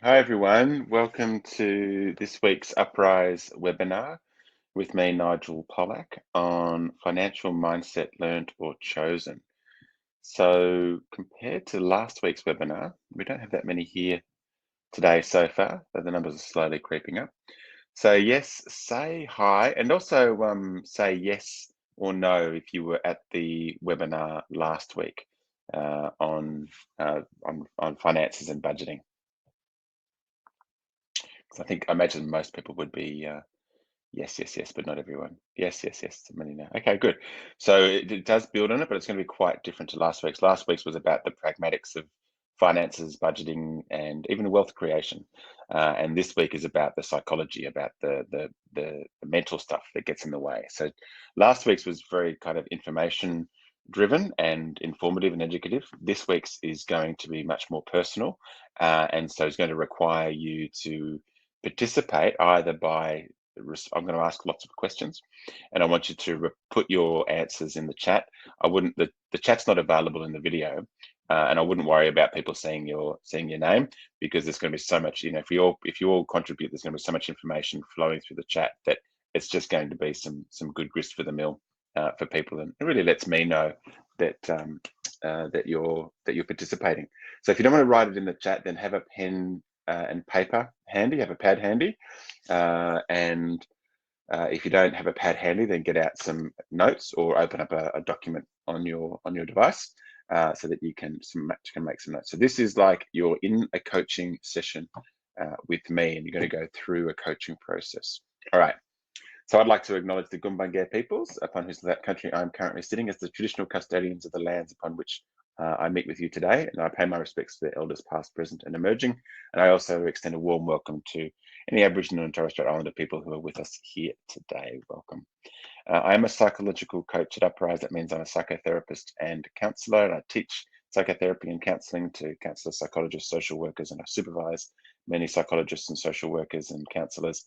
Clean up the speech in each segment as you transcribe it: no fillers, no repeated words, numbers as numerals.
Hi everyone, welcome to this week's Uprise webinar with me, Nigel Polak, on financial mindset learned or chosen. So compared to last week's webinar, we don't have that many here today so far, but the numbers are slowly creeping up. So yes, say hi, and also say yes or no if you were at the webinar last week on finances and budgeting. I imagine most people would be yes, yes, yes, but not everyone. Yes, yes, yes, many no. Okay, good. So it does build on it, but it's going to be quite different to last week's. Last week's was about the pragmatics of finances, budgeting, and even wealth creation. And this week is about the psychology, about the mental stuff that gets in the way. So last week's was very kind of information driven and informative and educative. This week's is going to be much more personal, and so it's going to require you to participate either by I'm going to ask lots of questions, and I want you to put your answers in the chat. I wouldn't the chat's not available in the video, and I wouldn't worry about people seeing your name, because there's going to be so much. If you all contribute, there's going to be so much information flowing through the chat that it's just going to be some good grist for the mill for people, and it really lets me know that that you're participating. So if you don't want to write it in the chat, then have a pen and paper handy, have a pad handy, and if you don't have a pad handy, then get out some notes or open up a document on your device so that you can make some notes. So this is like you're in a coaching session with me, and you're going to go through a coaching process. All right. So I'd like to acknowledge the Gumbaynggirr peoples, upon whose country I'm currently sitting, as the traditional custodians of the lands upon which I meet with you today, and I pay my respects to the elders past, present, and emerging. And I also extend a warm welcome to any Aboriginal and Torres Strait Islander people who are with us here today. Welcome. I am a psychological coach at Uprise. That means I'm a psychotherapist and counsellor, and I teach psychotherapy and counselling to counsellors, psychologists, social workers, and I supervise many psychologists and social workers and counsellors.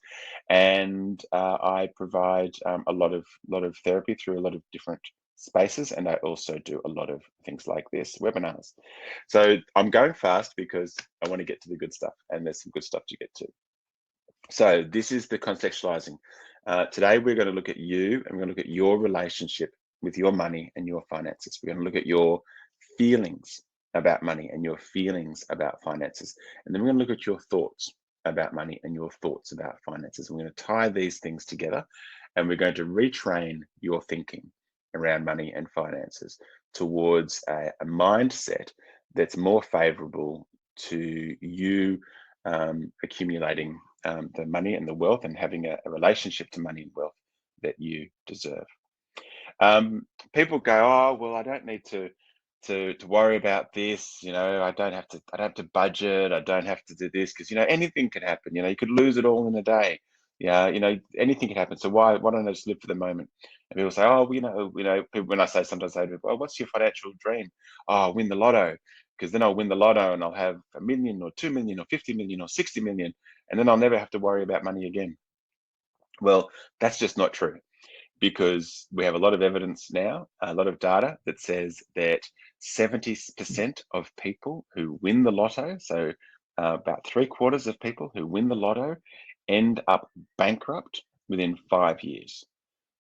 And I provide a lot of therapy through a lot of different spaces, and I also do a lot of things like this, webinars. So I'm going fast because I want to get to the good stuff, and there's some good stuff to get to. So this is the contextualizing. Today we're going to look at you, and we're going to look at your relationship with your money and your finances. We're going to look at your feelings about money and your feelings about finances. And then we're going to look at your thoughts about money and your thoughts about finances. We're going to tie these things together, and we're going to retrain your thinking around money and finances towards a mindset that's more favorable to you accumulating the money and the wealth, and having a relationship to money and wealth that you deserve. People go, oh well, I don't need to worry about this. I don't have to budget. I don't have to do this, because anything could happen. You could lose it all in a day. Yeah, anything could happen. So why don't I just live for the moment? And people say, oh, people, when I say, sometimes say, well, what's your financial dream? Oh, win the lotto, because then I'll win the lotto and I'll have 1 million or 2 million or 50 million or 60 million, and then I'll never have to worry about money again. Well, that's just not true, because we have a lot of evidence now, a lot of data that says that 70% of people who win the lotto, so about 3/4 of people who win the lotto, end up bankrupt within 5 years.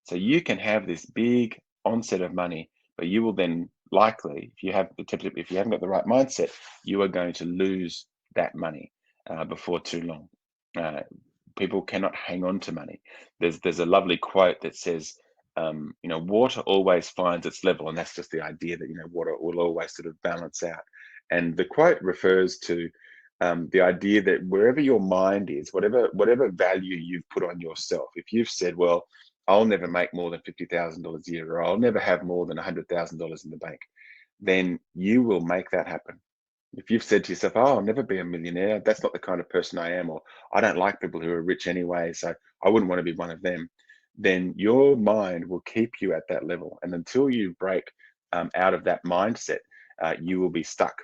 So you can have this big onset of money, but you will then likely, if you haven't got the right mindset, you are going to lose that money before too long. People cannot hang on to money. There's a lovely quote that says, water always finds its level, and that's just the idea that water will always sort of balance out. And the quote refers to the idea that wherever your mind is, whatever value you've put on yourself, if you've said, well, I'll never make more than $50,000 a year, or I'll never have more than $100,000 in the bank, then you will make that happen. If you've said to yourself, oh, I'll never be a millionaire, that's not the kind of person I am, or I don't like people who are rich anyway, so I wouldn't want to be one of them, then your mind will keep you at that level. And until you break out of that mindset, you will be stuck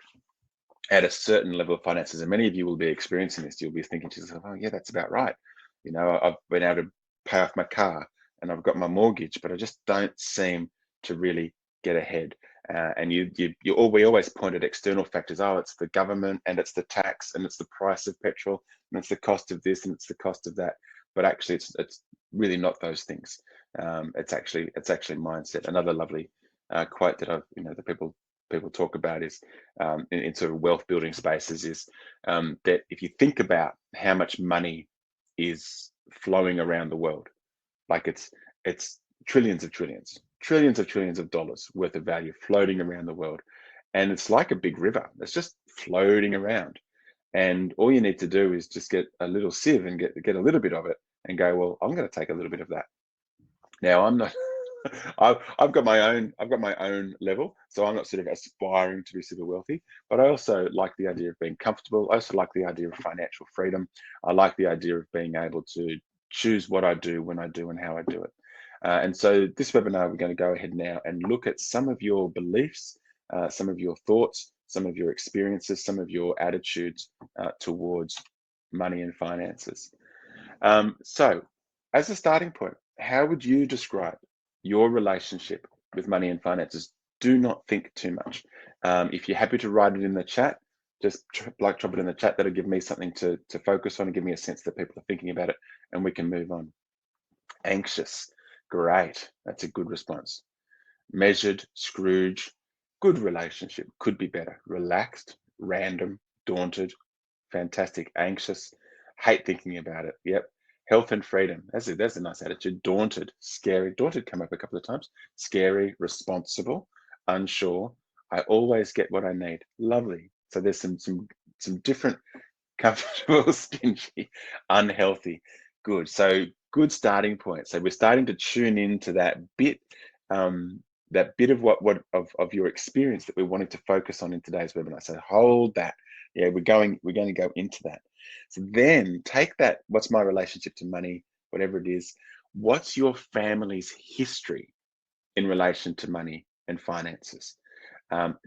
at a certain level of finances. And many of you will be experiencing this. You'll be thinking to yourself, oh, yeah, that's about right. I've been able to pay off my car and I've got my mortgage, but I just don't seem to really get ahead. And we always point at external factors. Oh, it's the government, and it's the tax, and it's the price of petrol, and it's the cost of this, and it's the cost of that. But actually, it's really not those things. It's actually mindset. Another lovely quote that that people talk about is in sort of wealth building spaces is that if you think about how much money is flowing around the world, like it's trillions of dollars worth of value floating around the world, and it's like a big river. It's just floating around, and all you need to do is just get a little sieve and get a little bit of it, and go, well, I'm going to take a little bit of that. Now, I'm not. I've got my own level, so I'm not sort of aspiring to be super wealthy, but I also like the idea of being comfortable. I also like the idea of financial freedom. I like the idea of being able to choose what I do, when I do, and how I do it. And so this webinar, we're going to go ahead now and look at some of your beliefs, some of your thoughts, some of your experiences, some of your attitudes towards money and finances. So as a starting point, how would you describe your relationship with money and finances? Do not think too much. If you're happy to write it in the chat, just drop it in the chat. That'll give me something to focus on and give me a sense that people are thinking about it, and we can move on. Anxious, great. That's a good response. Measured, Scrooge, good relationship, could be better. Relaxed, random, daunted, fantastic. Anxious, hate thinking about it. Yep. Health and freedom. That's a nice attitude. Daunted, scary. Daunted come up a couple of times. Scary, responsible, unsure. I always get what I need. Lovely. So there's some different comfortable, stingy, unhealthy. Good. So good starting point. So we're starting to tune into that bit of what of your experience that we're wanting to focus on in today's webinar. So hold that. Yeah, we're going to go into that. So then take that, what's my relationship to money, whatever it is, what's your family's history in relation to money and finances?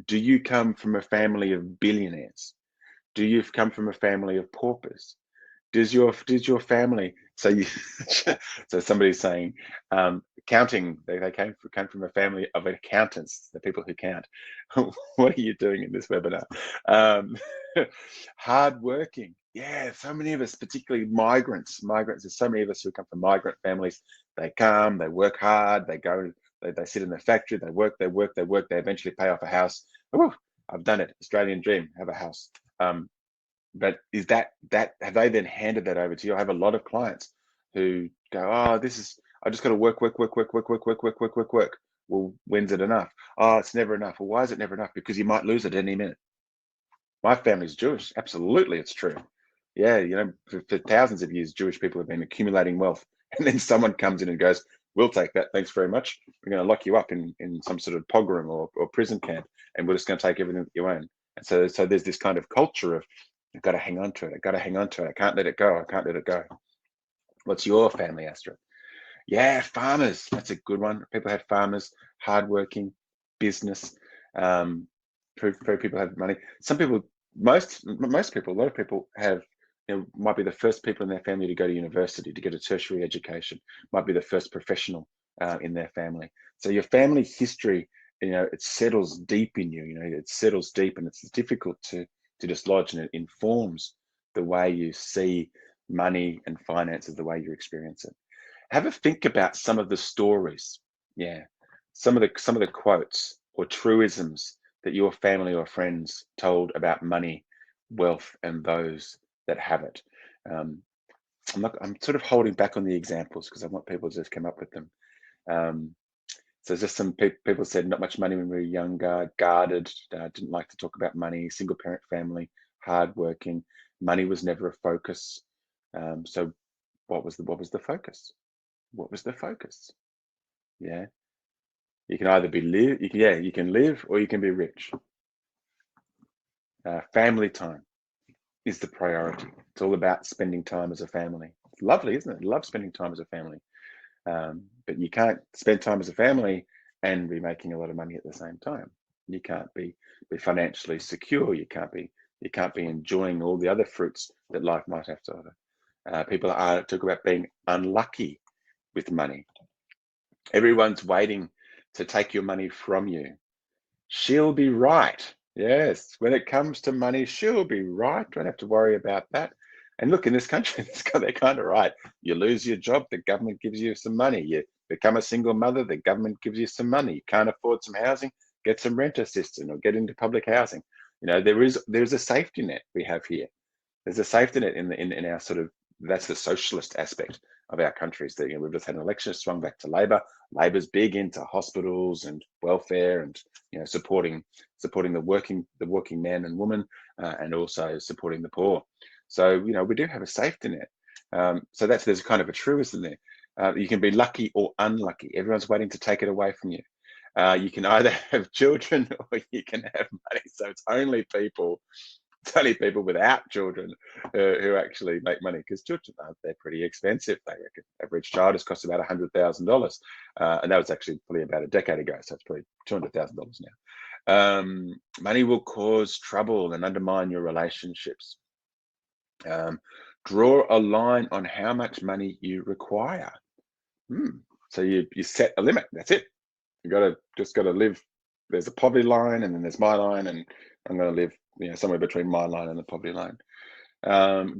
Do you come from a family of billionaires? Do you come from a family of paupers? Does your family, so somebody's saying accounting, they came from a family of accountants, the people who count. What are you doing in this webinar? Hardworking. Yeah, so many of us, particularly migrants, there's so many of us who come from migrant families. They come, they work hard, they go, they sit in the factory, they work, they eventually pay off a house. Oh, I've done it. Australian dream, have a house. But is that have they then handed that over to you? I have a lot of clients who go, oh, I just got to work. Well, when's it enough? Oh, it's never enough. Well, why is it never enough? Because you might lose it any minute. My family's Jewish. Absolutely, it's true. Yeah, for thousands of years, Jewish people have been accumulating wealth, and then someone comes in and goes, we'll take that. Thanks very much. We're going to lock you up in some sort of pogrom or prison camp, and we're just going to take everything that you own. And so there's this kind of culture of, I've got to hang on to it. I can't let it go. What's your family, Astra? Yeah, farmers. That's a good one. People have farmers, hardworking, business. Very people have money. Some people, most people, a lot of people have, might be the first people in their family to go to university, to get a tertiary education, might be the first professional in their family. So your family history, it settles deep in you, it settles deep, and it's difficult to dislodge, and it informs the way you see money and finances, the way you experience it. Have a think about some of the stories, some of the quotes or truisms that your family or friends told about money, wealth, and those that have it. I'm sort of holding back on the examples because I want people to just come up with them. So just some people said not much money when we were younger, guarded, didn't like to talk about money, single parent family, hardworking. Money was never a focus. So what was the focus? What was the focus? Yeah, you can either you can live or you can be rich. Family time is the priority. It's all about spending time as a family. It's lovely, isn't it? I love spending time as a family. But you can't spend time as a family and be making a lot of money at the same time. You can't be financially secure. You can't be enjoying all the other fruits that life might have to offer. People talk about being unlucky with money. Everyone's waiting to take your money from you. She'll be right. Yes, when it comes to money, she'll be right. Don't have to worry about that. And look, in this country, they're kind of right. You lose your job, the government gives you some money. You become a single mother, the government gives you some money. You can't afford some housing, get some rent assistance or get into public housing. There's a safety net we have here. There's a safety net in our sort of, that's the socialist aspect of our countries. That we've just had an election, it's swung back to Labor. Labor's big into hospitals and welfare and supporting the working man and woman, and also supporting the poor. So we do have a safety net. So there's kind of a truism there. You can be lucky or unlucky. Everyone's waiting to take it away from you. You can either have children or you can have money. So it's only people without children who actually make money, because children, they're pretty expensive. They reckon average child has cost about $100,000, and that was actually probably about a decade ago, so it's probably $200,000 now. Money will cause trouble and undermine your relationships. Draw a line on how much money you require. So you set a limit. That's it. You just got to live. There's a poverty line, and then there's my line, and I'm going to live somewhere between my line and the poverty line.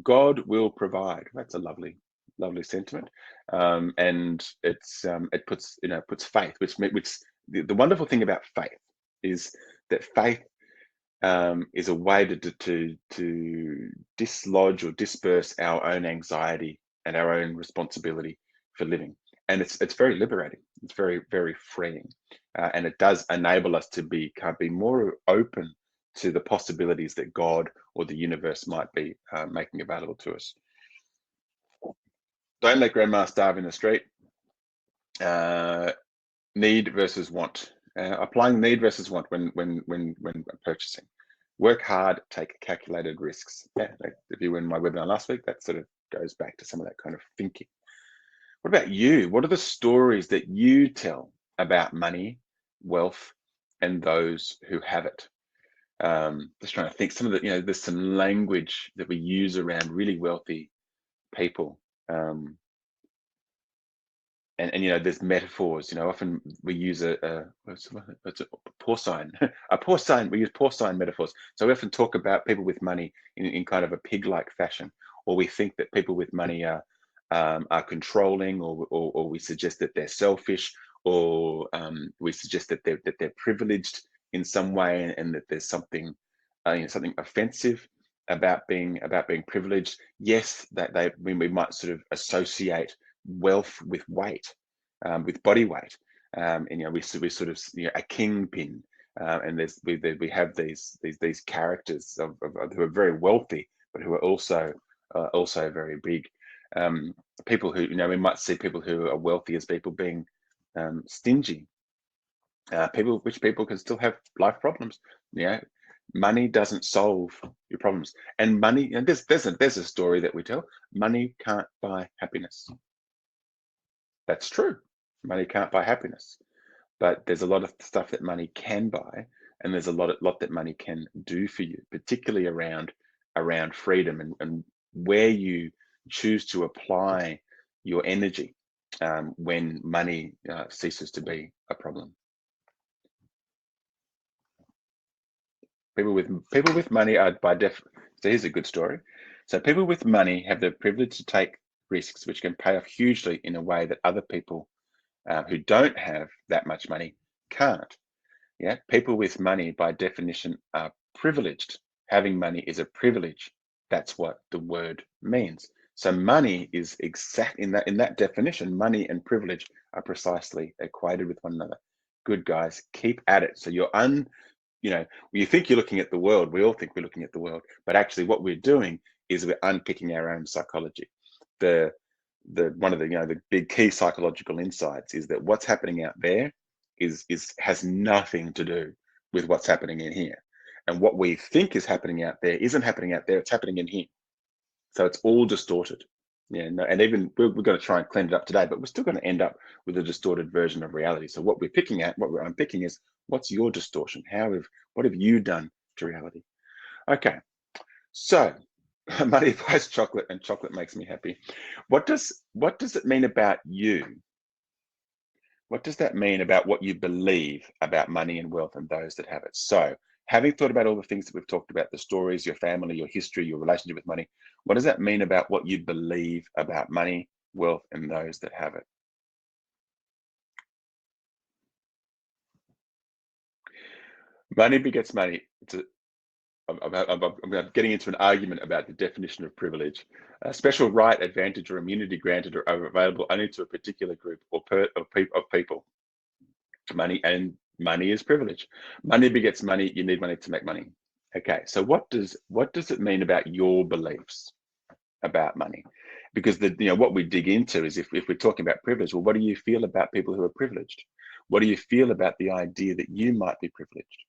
God will provide. That's a lovely sentiment, and it puts faith. Which the wonderful thing about faith is that faith is a way to dislodge or disperse our own anxiety and our own responsibility for living, and it's very liberating. It's very, very freeing, and it does enable us to be more open to the possibilities that God or the universe might be making available to us. Don't let grandma starve in the street. Need versus want. Applying need versus want when purchasing. Work hard, take calculated risks. Yeah, if you were in my webinar last week, that sort of goes back to some of that kind of thinking. What about you? What are the stories that you tell about money, wealth, and those who have it? Just trying to think. Some of the, there's some language that we use around really wealthy people, and there's metaphors. Often we use a porcine, a porcine. We use porcine metaphors. So we often talk about people with money in kind of a pig-like fashion, or we think that people with money are controlling, or we suggest that they're selfish, or we suggest that they're privileged in some way, and that there's something something offensive about being privileged. Yes, that we might sort of associate wealth with weight, with body weight, and we sort of a kingpin, and we have these characters who are very wealthy, but who are also very big. People who we might see people who are wealthy as people being stingy. People can still have life problems. Money doesn't solve your problems, and money. And there's a story that we tell. Money can't buy happiness. That's true. Money can't buy happiness, but there's a lot of stuff that money can buy, and there's a lot that money can do for you, particularly around freedom and where you choose to apply your energy when money ceases to be a problem. People with money are so here's a good story. So people with money have the privilege to take risks, which can pay off hugely in a way that other people who don't have that much money can't. Yeah, people with money by definition are privileged. Having money is a privilege. That's what the word means. So money is exact in that definition. Money and privilege are precisely equated with one another. Good, guys, keep at it. So you think you're looking at the world. We all think we're looking at the world, but actually, what we're doing is we're unpicking our own psychology. One of the big key psychological insights is that what's happening out there has nothing to do with what's happening in here, and what we think is happening out there isn't happening out there. It's happening in here. So it's all distorted. And even we're going to try and clean it up today, but we're still going to end up with a distorted version of reality. So what we're unpicking is, what's your distortion? What have you done to reality? Okay, so money buys chocolate, and chocolate makes me happy. What does it mean about you What does that mean about what you believe about money and wealth and those that have it? So, having thought about all the things that we've talked about, the stories, your family, your history, your relationship with money, what does that mean about what you believe about money, wealth, and those that have it? Money begets money. I'm getting into an argument about the definition of privilege. A special right, advantage, or immunity granted or available only to a particular group of people. Money is privilege. Money begets money. You need money to make money. Okay, so what does it mean about your beliefs about money? Because what we dig into is if we're talking about privilege, well, what do you feel about people who are privileged? What do you feel about the idea that you might be privileged?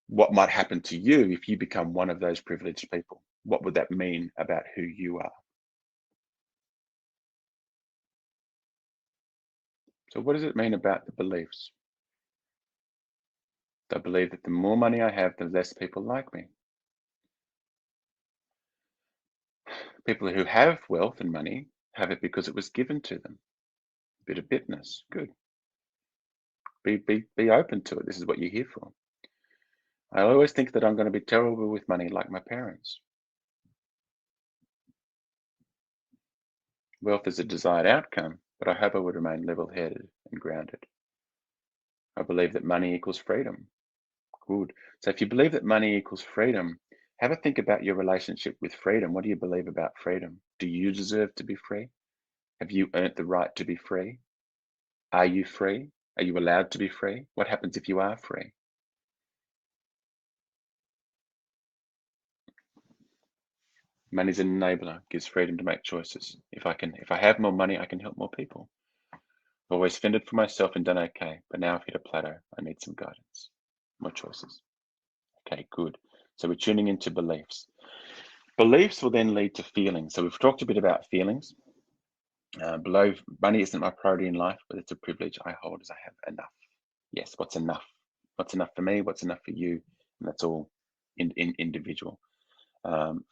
What might happen to you if you become one of those privileged people? What would that mean about who you are? So what does it mean about the beliefs? I believe that the more money I have, the less people like me. People who have wealth and money have it because it was given to them. A bit of bitterness. Good. Be open to it. This is what you're here for. I always think that I'm going to be terrible with money like my parents. Wealth is a desired outcome, but I hope I would remain level-headed and grounded. I believe that money equals freedom. Good. So if you believe that money equals freedom, have a think about your relationship with freedom. What do you believe about freedom? Do you deserve to be free? Have you earned the right to be free? Are you free? Are you allowed to be free? What happens if you are free? Money's an enabler, gives freedom to make choices. If I have more money, I can help more people. I've always fended for myself and done okay, but now I've hit a plateau. I need some guidance. More choices. Okay, good. So we're tuning into beliefs. Beliefs will then lead to feelings. So we've talked a bit about feelings. Below, money isn't my priority in life, but it's a privilege I hold as I have enough. Yes, what's enough? What's enough for me? What's enough for you? And that's all individual.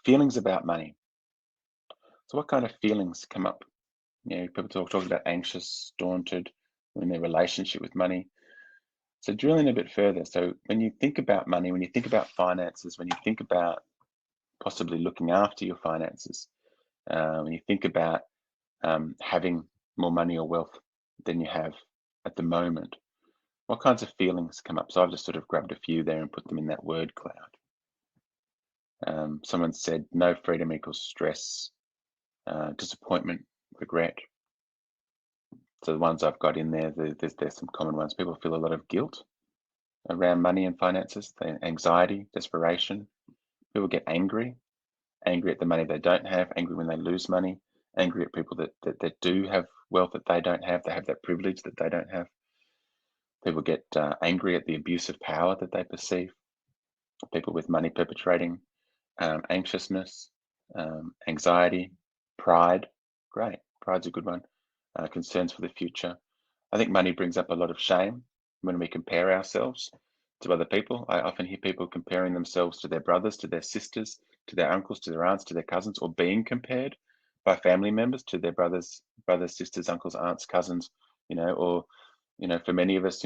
Feelings about money. So what kind of feelings come up? People talk about anxious, daunted, in their relationship with money. So drill in a bit further. So when you think about money, when you think about finances, when you think about possibly looking after your finances, when you think about having more money or wealth than you have at the moment, what kinds of feelings come up? So I've just sort of grabbed a few there and put them in that word cloud. Someone said no freedom equals stress, disappointment, regret. So the ones I've got in there, there's some common ones. People feel a lot of guilt around money and finances, anxiety, desperation. People get angry at the money they don't have, angry when they lose money, angry at people that do have wealth that they don't have. They have that privilege that they don't have. People get angry at the abuse of power that they perceive. People with money perpetrating anxiousness, anxiety, pride. Great, pride's a good one. Concerns for the future. I think money brings up a lot of shame when we compare ourselves to other people. I often hear people comparing themselves to their brothers, to their sisters, to their uncles, to their aunts, to their cousins, or being compared by family members to their brothers, sisters, uncles, aunts, cousins, or, for many of us,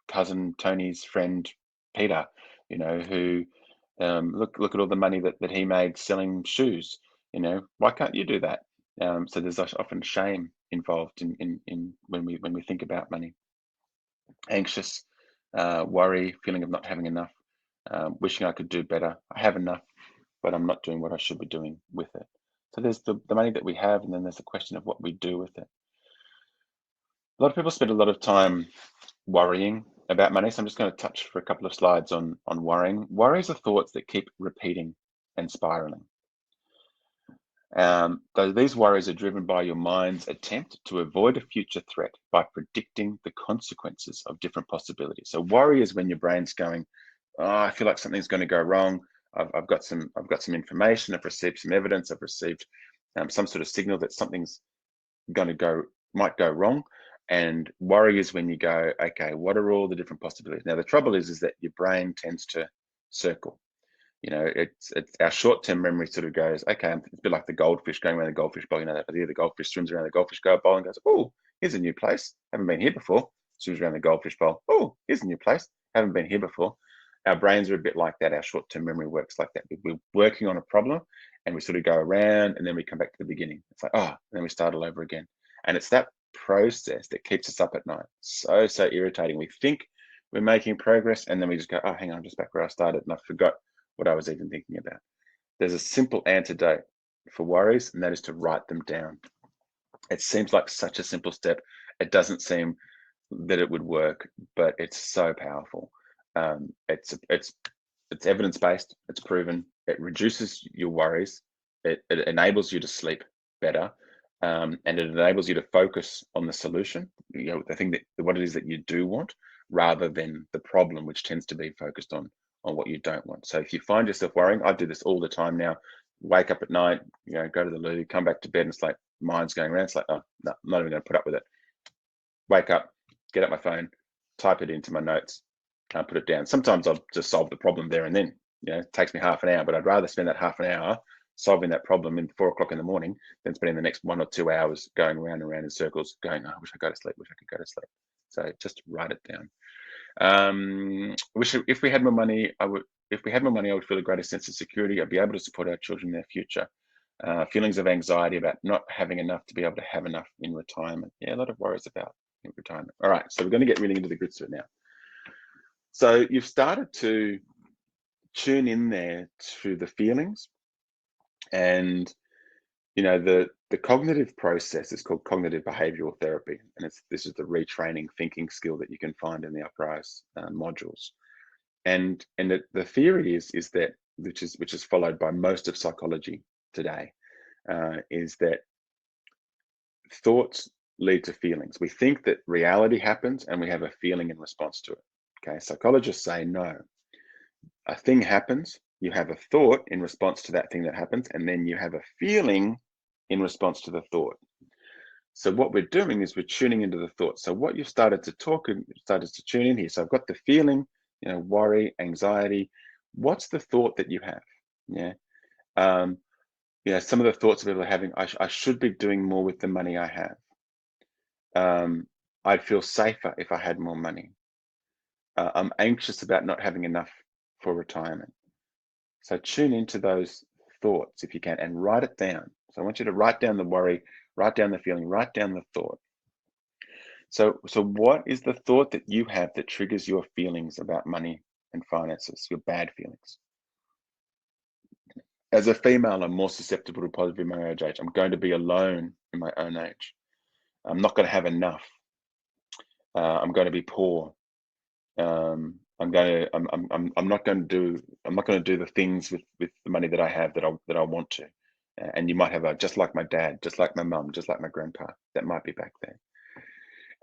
cousin Tony's friend Peter, who look at all the money that he made selling shoes. Why can't you do that? So there's often shame involved in when we think about money. Anxious, worry, feeling of not having enough, wishing I could do better. I have enough, but I'm not doing what I should be doing with it. So there's the money that we have, and then there's the question of what we do with it. A lot of people spend a lot of time worrying about money. So I'm just going to touch for a couple of slides on worrying. Worries are thoughts that keep repeating and spiraling. These worries are driven by your mind's attempt to avoid a future threat by predicting the consequences of different possibilities. So worry is when your brain's going, oh, I feel like something's going to go wrong. I've got some information. I've received some evidence. I've received some sort of signal that something's might go wrong. And worry is when you go, okay, what are all the different possibilities? Now the trouble is that your brain tends to circle. It's our short-term memory sort of goes, okay, it's a bit like the goldfish going around the goldfish bowl. That the goldfish swims around the goldfish bowl and goes, oh, here's a new place. Haven't been here before. As soon as we're around the goldfish bowl, oh, here's a new place. Haven't been here before. Our brains are a bit like that. Our short-term memory works like that. We're working on a problem and we sort of go around and then we come back to the beginning. It's like, oh, and then we start all over again. And it's that process that keeps us up at night. So irritating. We think we're making progress and then we just go, oh, hang on, I'm just back where I started and I forgot what I was even thinking about. There's a simple antidote for worries, and that is to write them down. It seems like such a simple step. It doesn't seem that it would work, but it's so powerful. It's evidence-based. It's proven. It reduces your worries. It enables you to sleep better, and it enables you to focus on the solution. The thing that what it is that you do want, rather than the problem, which tends to be focused on what you don't want. So if you find yourself worrying, I do this all the time now. Wake up at night, go to the loo, come back to bed, and it's like mind's going around. It's like, oh no, I'm not even going to put up with it. Wake up, get out my phone, type it into my notes, put it down. Sometimes I'll just solve the problem there and then. It takes me half an hour, but I'd rather spend that half an hour solving that problem in 4 o'clock in the morning than spending the next 1 or 2 hours going around and around in circles, going, oh, I wish I could go to sleep, wish I could go to sleep. So just write it down. If we had more money, I would feel a greater sense of security. I'd be able to support our children in their future. Feelings of anxiety about not having enough to be able to have enough in retirement. Yeah, a lot of worries about in retirement. All right, so we're going to get really into the grits of it now. So you've started to tune in there to the feelings, and the cognitive process is called cognitive behavioral therapy, and this is the retraining thinking skill that you can find in the Uprise modules. And the theory is that which is followed by most of psychology today, is that thoughts lead to feelings. We think that reality happens and we have a feeling in response to it. Okay, psychologists say no. A thing happens, you have a thought in response to that thing that happens, and then you have a feeling in response to the thought. So what we're doing is we're tuning into the thought. So what you've started to tune in here. So I've got the feeling, worry, anxiety. What's the thought that you have? Some of the thoughts people are having, I should be doing more with the money I have. I'd feel safer if I had more money. I'm anxious about not having enough for retirement. So tune into those thoughts if you can and write it down. So I want you to write down the worry, write down the feeling, write down the thought. So what is the thought that you have that triggers your feelings about money and finances, your bad feelings? As a female, I'm more susceptible to positive marriage age. I'm going to be alone in my own age. I'm not going to have enough. I'm going to be poor. I'm not going to do the things with the money that I have that I want to. And you might have just like my dad, just like my mum, just like my grandpa. That might be back there.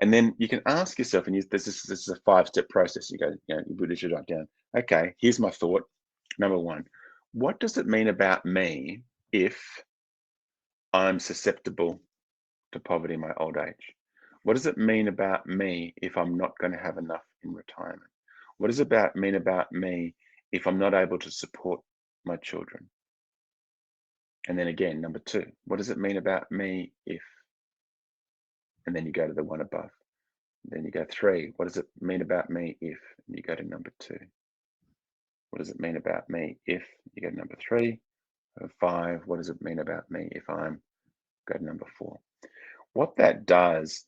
And then you can ask yourself, and this is a 5-step process. You go, you should write down. Okay, here's my thought. Number 1, what does it mean about me if I'm susceptible to poverty in my old age? What does it mean about me if I'm not going to have enough in retirement? What does it mean about me if I'm not able to support my children? And then again, number 2, what does it mean about me if, and then you go to the one above. Then you go 3, what does it mean about me if, and you go to number 2. What does it mean about me if, you go to number 3. 5, what does it mean about me if I'm, go to number 4. What that does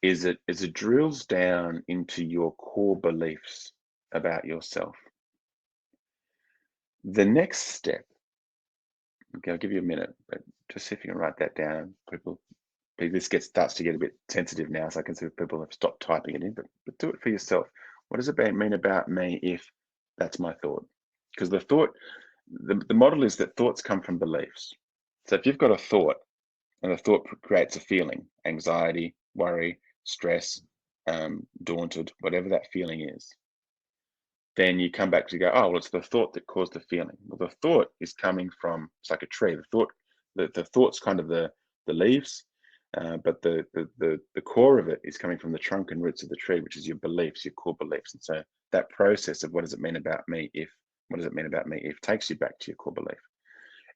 is it drills down into your core beliefs about yourself. The next step, okay, I'll give you a minute, but just see if you can write that down. This starts to get a bit sensitive now, so I can see people have stopped typing it in, but do it for yourself. What does it mean about me if that's my thought? Because the thought, the model is that thoughts come from beliefs. So if you've got a thought, and the thought creates a feeling, anxiety, worry, stress, daunted, whatever that feeling is, then you come back to go, oh, well, it's the thought that caused the feeling. Well, the thought is coming from, it's like a tree. The thought's kind of the leaves, but the core of it is coming from the trunk and roots of the tree, which is your beliefs, your core beliefs. And so that process of what does it mean about me if takes you back to your core belief.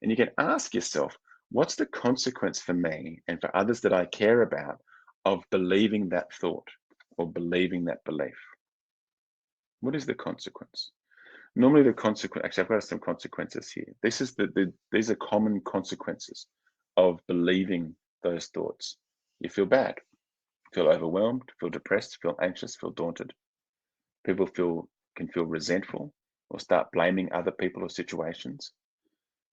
And you can ask yourself, what's the consequence for me and for others that I care about of believing that thought or believing that belief, what is the consequence? Normally the consequence, actually I've got some consequences here. This is these are common consequences of believing those thoughts. You feel bad, feel overwhelmed, feel depressed, feel anxious, feel daunted. People can feel resentful or start blaming other people or situations.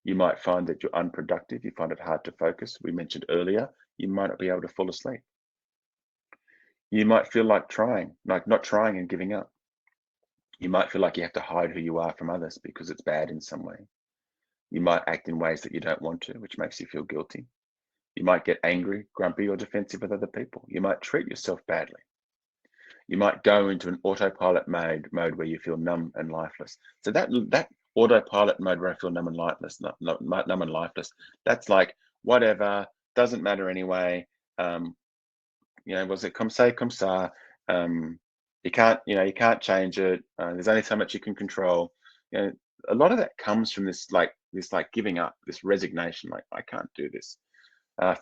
You might find that you're unproductive. You find it hard to focus. We mentioned earlier, you might not be able to fall asleep. You might feel like trying, like not trying and giving up. You might feel like you have to hide who you are from others because it's bad in some way. You might act in ways that you don't want to, which makes you feel guilty. You might get angry, grumpy, or defensive with other people. You might treat yourself badly. You might go into an autopilot mode where you feel numb and lifeless. So that autopilot mode where I feel numb and lifeless, numb and lifeless, that's like whatever, doesn't matter anyway. Was it comme ça, comme ça? You can't change it. There's only so much you can control. A lot of that comes from this giving up, this resignation, like I can't do this.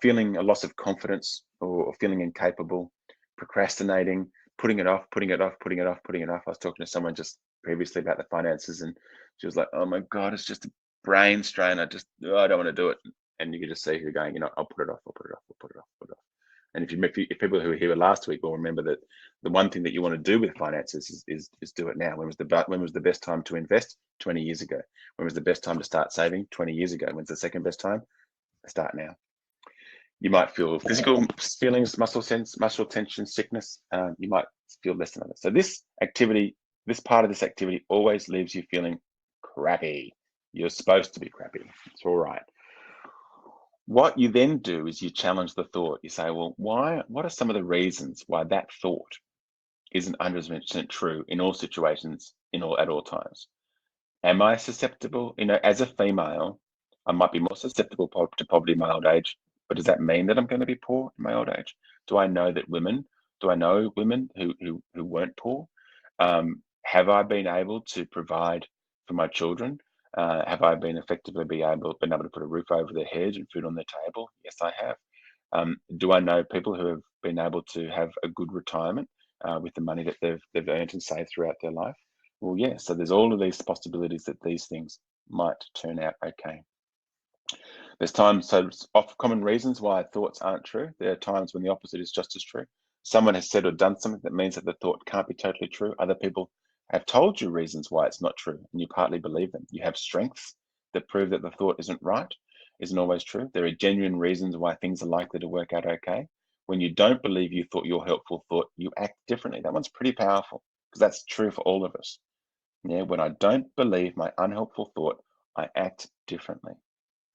Feeling a loss of confidence or feeling incapable, procrastinating, putting it off, putting it off, putting it off, putting it off. I was talking to someone just previously about the finances, and she was like, "Oh my God, it's just a brain strain. I don't want to do it." And you can just see her going, I'll put it off, I'll put it off, I'll put it off, put it off. And if people who were here last week will remember that the one thing that you want to do with finances is do it now. When was the best time to invest? 20 years ago. When was the best time to start saving? 20 years ago. When's the second best time? Start now. You might feel physical feelings, muscle tension, sickness. You might feel less than others. So this part of this activity always leaves you feeling crappy. You're supposed to be crappy. It's all right. What you then do is you challenge the thought. You say, well, what are some of the reasons why that thought isn't 100% true in all situations, at all times? Am I susceptible? As a female, I might be more susceptible to poverty in my old age, but does that mean that I'm going to be poor in my old age? Do I know women who weren't poor? Have I been able to provide for my children? Have I been able to put a roof over their head and food on their table? Yes, I have. Do I know people who have been able to have a good retirement with the money that they've earned and saved throughout their life? Well, yeah. So there's all of these possibilities that these things might turn out okay. There's times, common reasons why thoughts aren't true. There are times when the opposite is just as true. Someone has said or done something that means that the thought can't be totally true. Other people have told you reasons why it's not true, and you partly believe them. You have strengths that prove that the thought isn't right, isn't always true. There are genuine reasons why things are likely to work out okay. When you don't believe you thought your helpful thought, you act differently. That one's pretty powerful because that's true for all of us. Yeah, when I don't believe my unhelpful thought, I act differently.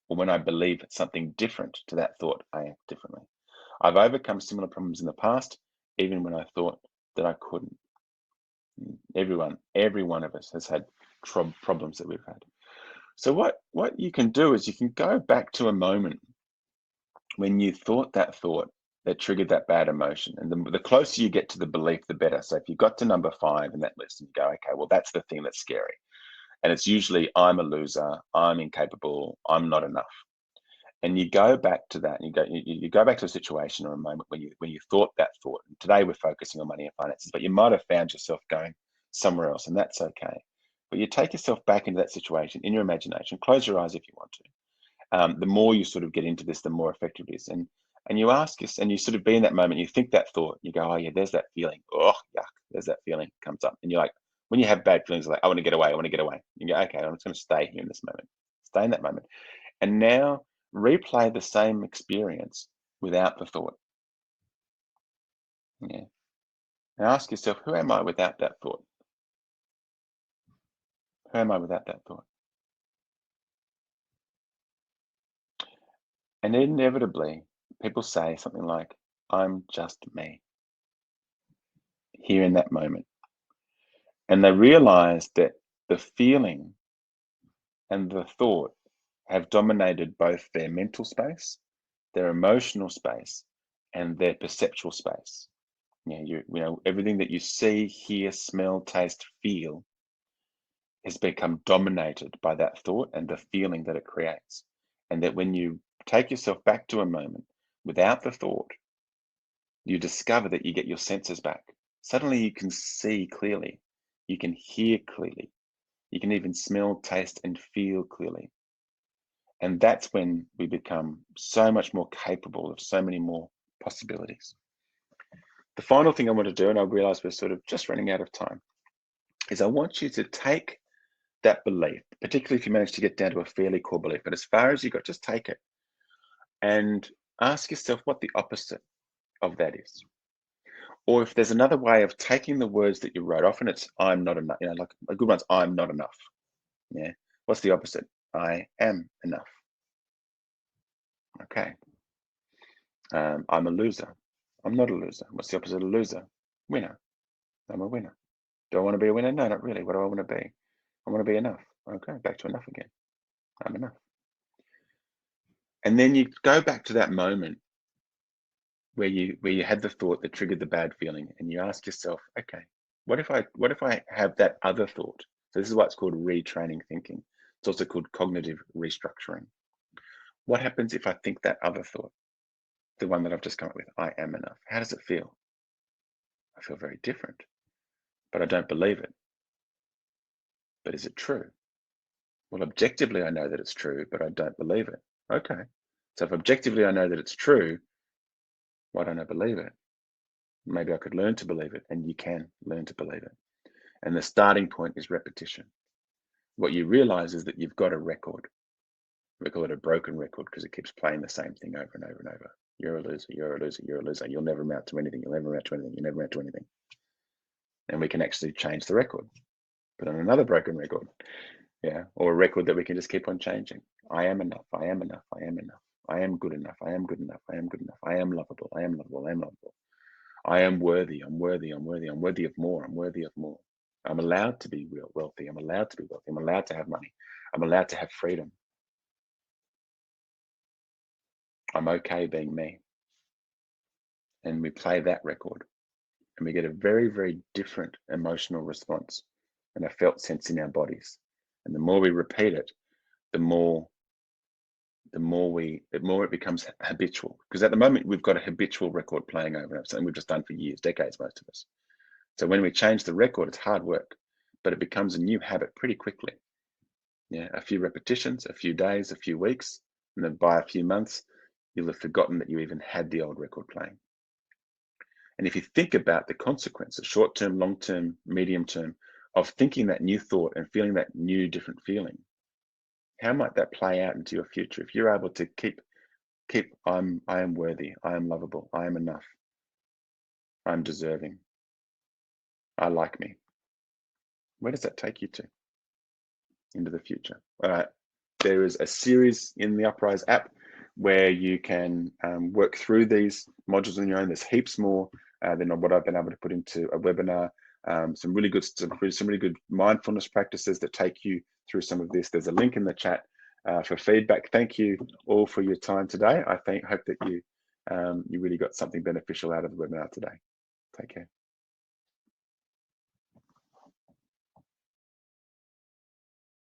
Or when I believe something different to that thought, I act differently. I've overcome similar problems in the past, even when I thought that I couldn't. Every one of us has had problems that we've had. So what you can do is you can go back to a moment when you thought that triggered that bad emotion. And the closer you get to the belief, the better. So if you got to number 5 in that list and you go, okay, well, that's the thing that's scary. And it's usually I'm a loser, I'm incapable, I'm not enough. And you go back to that, and you go back to a situation or a moment when you thought that thought. And today we're focusing on money and finances, but you might have found yourself going somewhere else, and that's okay. But you take yourself back into that situation in your imagination. Close your eyes if you want to. The more you sort of get into this, the more effective it is. And you ask us, and you sort of be in that moment. You think that thought. You go, oh yeah, there's that feeling. Oh yuck, there's that feeling comes up, and you're like, when you have bad feelings, like I want to get away, I want to get away. You go, okay, I'm just going to stay here in this moment, stay in that moment, and now replay the same experience without the thought. Yeah. And ask yourself, who am I without that thought? Who am I without that thought? And inevitably, people say something like, I'm just me, here in that moment. And they realize that the feeling and the thought have dominated both their mental space, their emotional space, and their perceptual space. Everything that you see, hear, smell, taste, feel has become dominated by that thought and the feeling that it creates. And that when you take yourself back to a moment without the thought, you discover that you get your senses back. Suddenly you can see clearly, you can hear clearly, you can even smell, taste, and feel clearly. And that's when we become so much more capable of so many more possibilities. The final thing I want to do, and I realize we're sort of just running out of time, is I want you to take that belief, particularly if you manage to get down to a fairly core belief, but as far as you got, just take it and ask yourself what the opposite of that is. Or if there's another way of taking the words that you wrote, often it's I'm not enough, like a good one's I'm not enough. Yeah. What's the opposite? I am enough. Okay. I'm a loser. I'm not a loser. What's the opposite of a loser? Winner. I'm a winner. Do I want to be a winner? No, not really. What do I want to be? I want to be enough. Okay, back to enough again. I'm enough. And then you go back to that moment where you had the thought that triggered the bad feeling, and you ask yourself, okay, what if I have that other thought? So this is what's called retraining thinking. It's also called cognitive restructuring. What happens if I think that other thought, the one that I've just come up with, I am enough? How does it feel? I feel very different, but I don't believe it. But is it true? Well, objectively, I know that it's true, but I don't believe it. Okay. So if objectively I know that it's true, why don't I believe it? Maybe I could learn to believe it, and you can learn to believe it. And the starting point is repetition. What you realize is that you've got a record. We call it a broken record because it keeps playing the same thing over and over and over. You're a loser, you're a loser, you're a loser. You'll never amount to anything. You'll never amount to anything. You'll never amount to anything. And we can actually change the record, put on another broken record. Yeah. Or a record that we can just keep on changing. I am enough. I am enough. I am enough. I am good enough. I am good enough. I am good enough. I am lovable. I am lovable. I am lovable. I am worthy. I'm worthy. I'm worthy. I'm worthy of more. I'm worthy of more. I'm allowed to be wealthy. I'm allowed to be wealthy. I'm allowed to have money. I'm allowed to have freedom. I'm okay being me. And we play that record and we get a very, very different emotional response and a felt sense in our bodies. And the more we repeat it, the more it becomes habitual. Because at the moment we've got a habitual record playing over and over, something we've just done for years, decades, most of us. So when we change the record, it's hard work, but it becomes a new habit pretty quickly. Yeah, a few repetitions, a few days, a few weeks, and then by a few months, you'll have forgotten that you even had the old record playing. And if you think about the consequences, short term, long term, medium term, of thinking that new thought and feeling that new different feeling, how might that play out into your future if you're able to keep I am worthy, I am lovable, I am enough, I'm deserving, I like me. Where does that take you to into the future? All right. There is a series in the Uprise app where you can work through these modules on your own. There's heaps more than what I've been able to put into a webinar. Some really good mindfulness practices that take you through some of this. There's a link in the chat for feedback. Thank you all for your time today. I hope that you really got something beneficial out of the webinar today. Take care.